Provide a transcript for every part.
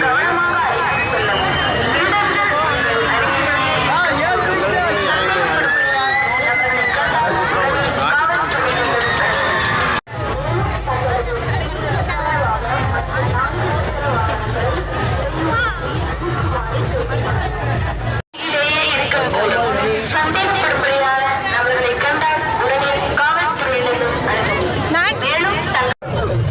கவனமாக அழைத்துச் செல்லவும். திருடர்கள் உங்கள் அருகிலேயே சந்தேகப்படும்படியான நபர்களை கண்டால் உடனே காவல்துறையினரிடம் அனுப்பவும்.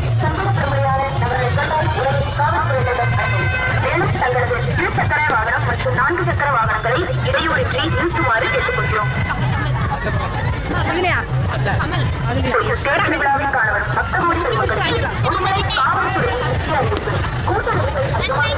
மேலும் தங்களது இருசக்கர வாகனம் மற்றும் 4 சக்கர வாகனங்களை இடையூறின்றி நிறுத்துமாறு கேட்டுக்கொள்கிறோம். விழாவிற்கான மக்கள் காவல்துறை முக்கிய அறிவிப்பு. கூட்ட நெரிசல் அதிகமாக